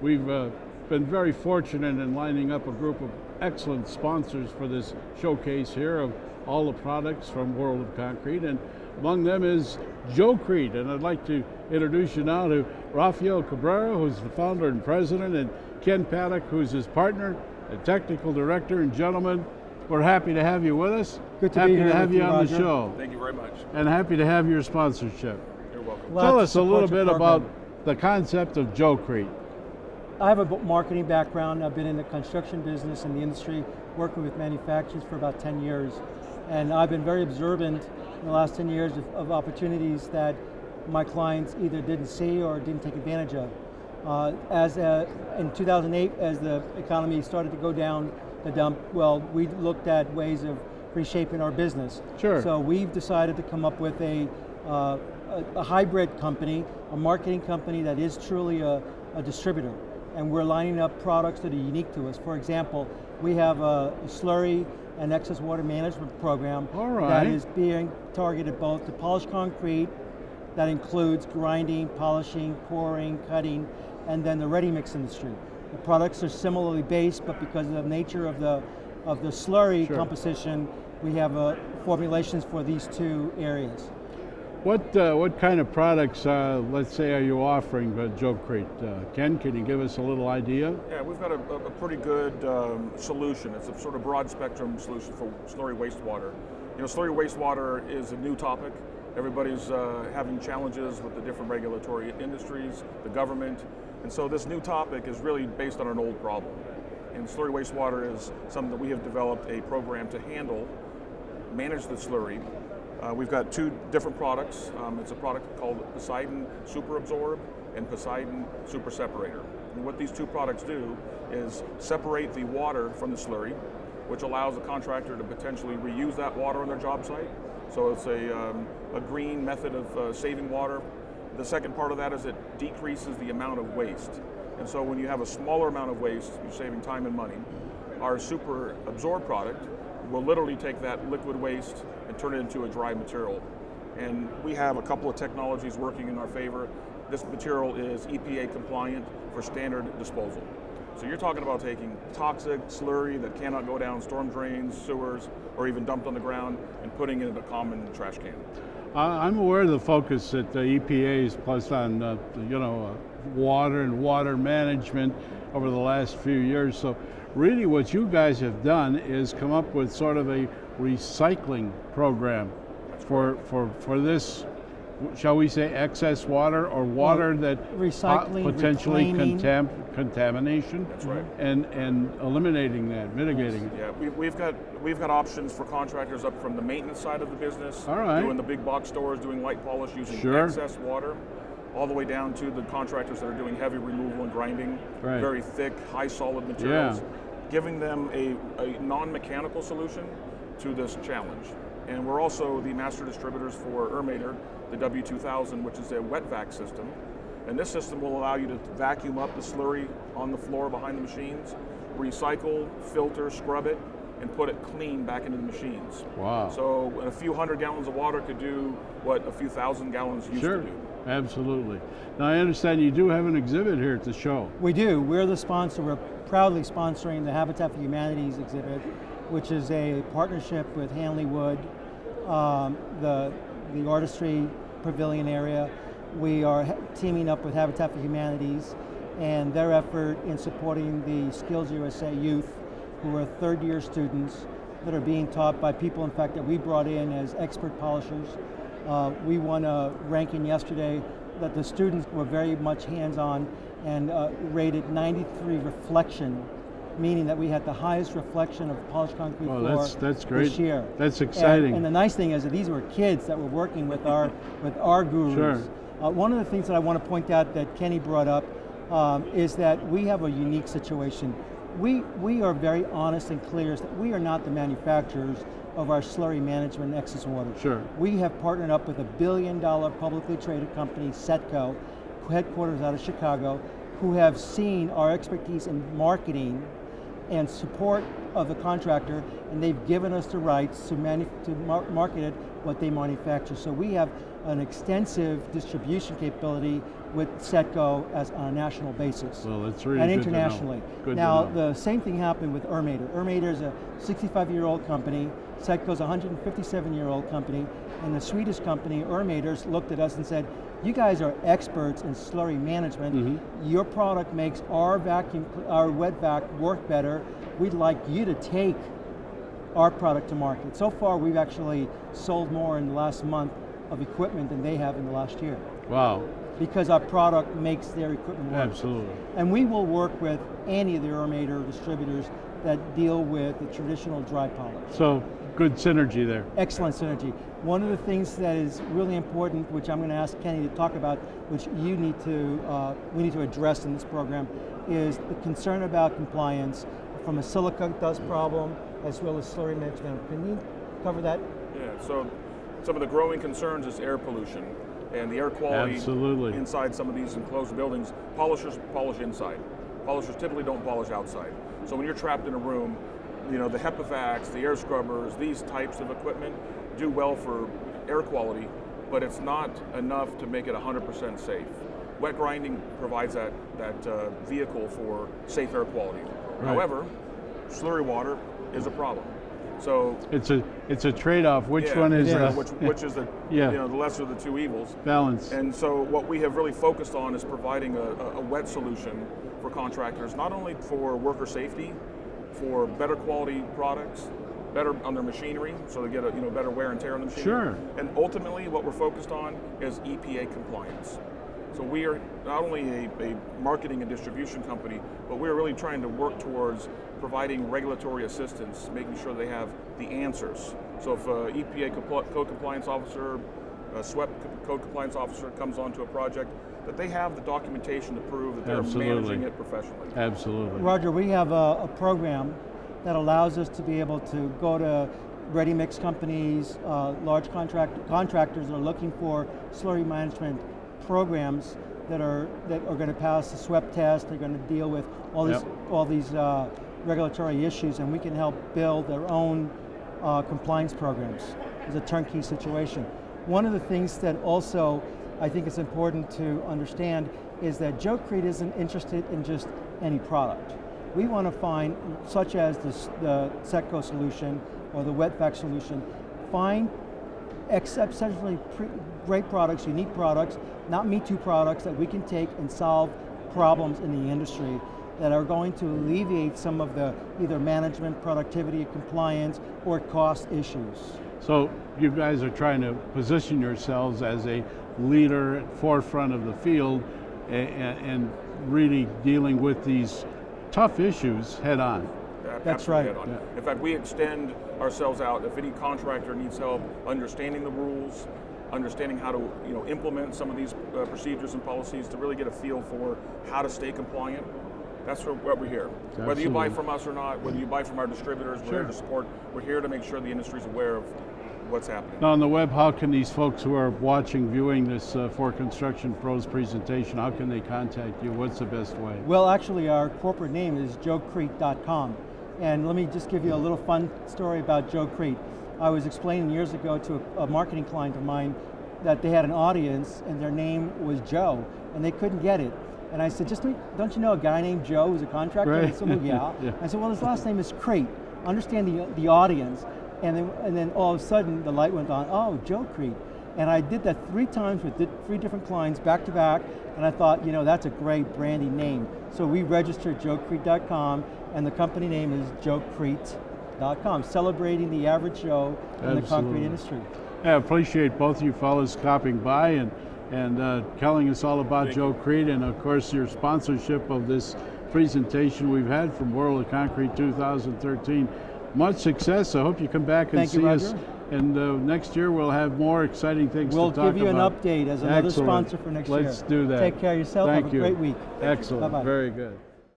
we've been very fortunate in lining up a group of excellent sponsors for this showcase here of all the products from World of Concrete, and among them is JoeCrete, and I'd like to introduce you now to Rafael Cabrera, who's the founder and president, and Ken Paddock, who's his partner and technical director. And gentlemen, we're happy to have you with us. Good to happy be here to have with you you, on Roger. the show. Thank you very much. And happy to have your sponsorship. You're welcome. Tell us a little bit about program. the concept of JoeCrete. I have a marketing background. I've been in the construction business and the industry, working with manufacturers for about 10 years. And I've been very observant in the last 10 years of opportunities that my clients either didn't see or didn't take advantage of. In 2008, as the economy started to go down the dump, well, we looked at ways of reshaping our business. Sure. So we've decided to come up with a hybrid company, a marketing company that is truly a distributor. And we're lining up products that are unique to us. For example, we have a slurry and excess water management program that is being targeted both to polished concrete, that includes grinding, polishing, pouring, cutting, and then the ready mix industry. The products are similarly based, but because of the nature of the slurry composition, we have formulations for these two areas. What kind of products, let's say, are you offering JoeCrete? Ken, can you give us a little idea? Yeah, we've got a pretty good solution. It's a sort of broad spectrum solution for slurry wastewater. You know, slurry wastewater is a new topic. Everybody's having challenges with the different regulatory industries, the government, and so this new topic is really based on an old problem. And slurry wastewater is something that we have developed a program to handle, manage the slurry. We've got two different products. It's a product called Poseidon Super Absorb and Poseidon Super Separator. And what these two products do is separate the water from the slurry, which allows a contractor to potentially reuse that water on their job site. So it's a green method of saving water. The second part of that is it decreases the amount of waste. And so when you have a smaller amount of waste, you're saving time and money. Our Super Absorb product will literally take that liquid waste and turn it into a dry material. And we have a couple of technologies working in our favor. This material is EPA compliant for standard disposal. So you're talking about taking toxic slurry that cannot go down storm drains, sewers, or even dumped on the ground and putting it in a common trash can. I'm aware of the focus that the EPA has placed on water and water management over the last few years. So really what you guys have done is come up with sort of a recycling program for this, shall we say, excess water or water that potentially contamination. That's right. And eliminating that, mitigating it. Yeah, we've got options for contractors up from the maintenance side of the business, doing the big box stores, doing light polish using excess water, all the way down to the contractors that are doing heavy removal and grinding, very thick, high solid materials, giving them a non-mechanical solution to this challenge. And we're also the master distributors for Ermator, the W2000, which is a wet vac system. And this system will allow you to vacuum up the slurry on the floor behind the machines, recycle, filter, scrub it, and put it clean back into the machines. Wow. So a few hundred gallons of water could do what a few thousand gallons used to do. Absolutely. Now I understand you do have an exhibit here at the show. We do. We're the sponsor. We're proudly sponsoring the Habitat for Humanity's exhibit, which is a partnership with Hanley Wood, the Artistry Pavilion area. We are teaming up with Habitat for Humanities and their effort in supporting the Skills USA youth, who are third-year students that are being taught by people, in fact, that we brought in as expert polishers. We won a ranking yesterday that the students were very much hands-on and rated 93 reflection, meaning that we had the highest reflection of polished concrete floor that's great. This year. That's exciting. And the nice thing is that these were kids that were working with our gurus. Sure. One of the things that I want to point out that Kenny brought up is that we have a unique situation. We are very honest and clear that we are not the manufacturers of our slurry management and excess water. Sure. We have partnered up with a $1 billion publicly traded company, Setco, headquarters out of Chicago, who have seen our expertise in marketing and support of the contractor, and they've given us the rights to market it what they manufacture. So we have an extensive distribution capability with Setco as on a national basis. Well, that's really and good internationally. To know. Now, to know. the same thing happened with Ermator. Ermator is a 65-year-old company. Setco's a 157-year-old company, and the Swedish company, Ermators, looked at us and said, you guys are experts in slurry management. Your product makes our wet vac work better. We'd like you to take our product to market. So far, we've actually sold more in the last month of equipment than they have in the last year. Wow. Because our product makes their equipment work. Absolutely. And we will work with any of the Ermator distributors that deal with the traditional dry polish. So, good synergy there. Excellent synergy. One of the things that is really important, which I'm going to ask Kenny to talk about, which we need to address in this program, is the concern about compliance from a silica dust problem as well as slurry management. Can you cover that? Yeah, so some of the growing concerns is air pollution and the air quality inside some of these enclosed buildings. Polishers polish inside. Polishers typically don't polish outside. So when you're trapped in a room, you know, the HEPA vacs, the air scrubbers, these types of equipment do well for air quality, but it's not enough to make it 100% safe. Wet grinding provides that vehicle for safe air quality. Right. However, slurry water is a problem. So it's a trade-off. Which one is which is the you know, the lesser of the two evils? Balance. And so what we have really focused on is providing a wet solution for contractors, not only for worker safety, for better quality products, better on their machinery, so they get a better wear and tear on the machinery. Sure. And ultimately, what we're focused on is EPA compliance. So we are not only a marketing and distribution company, but we're really trying to work towards providing regulatory assistance, making sure they have the answers. So if an EPA code compliance officer, a SWEP code compliance officer comes onto a project, that they have the documentation to prove that they're managing it professionally. Absolutely. Roger, we have a program that allows us to be able to go to ready-mix companies, large contractors that are looking for slurry management programs that are going to pass the SWEP test. They're going to deal with all these regulatory issues, and we can help build their own compliance programs. It's a turnkey situation. One of the things that also I think it's important to understand is that JoeCrete isn't interested in just any product. We want to find, such as the Setco solution or the wet vac solution, find exceptionally great products, unique products, not me-too products that we can take and solve problems in the industry that are going to alleviate some of the either management, productivity, compliance, or cost issues. So you guys are trying to position yourselves as a leader at forefront of the field and really dealing with these tough issues head on. That's right. Yeah. In fact, we extend ourselves out. If any contractor needs help understanding the rules, understanding how to implement some of these procedures and policies to really get a feel for how to stay compliant, that's what we're here. Absolutely. Whether you buy from us or not, whether you buy from our distributors, we're here to support. We're here to make sure the industry's aware of what's happening. Now on the web, how can these folks who are viewing this For Construction Pros presentation, how can they contact you? What's the best way? Well, actually, our corporate name is JoeCrete.com. And let me just give you a little fun story about JoeCrete. I was explaining years ago to a marketing client of mine that they had an audience and their name was Joe, and they couldn't get it. And I said, don't you know a guy named Joe who's a contractor? Right. And they said, well, yeah. Yeah. I said, well, his last name is Crete. Understand the audience. And then all of a sudden the light went on, oh, JoeCrete. And I did that 3 times with 3 different clients back to back, and I thought, that's a great branding name. So we registered JoeCrete.com, and the company name is JoeCrete.com, celebrating the average Joe in the concrete industry. I appreciate both you fellas stopping by and telling us all about JoeCrete, and of course your sponsorship of this presentation we've had from World of Concrete 2013. Much success. I hope you come back and see us. And next year we'll have more exciting things to talk about. We'll give you an update as another sponsor for next year. Let's do that. Take care of yourself. Thank Have you. a great week. Excellent. Bye-bye. Very good.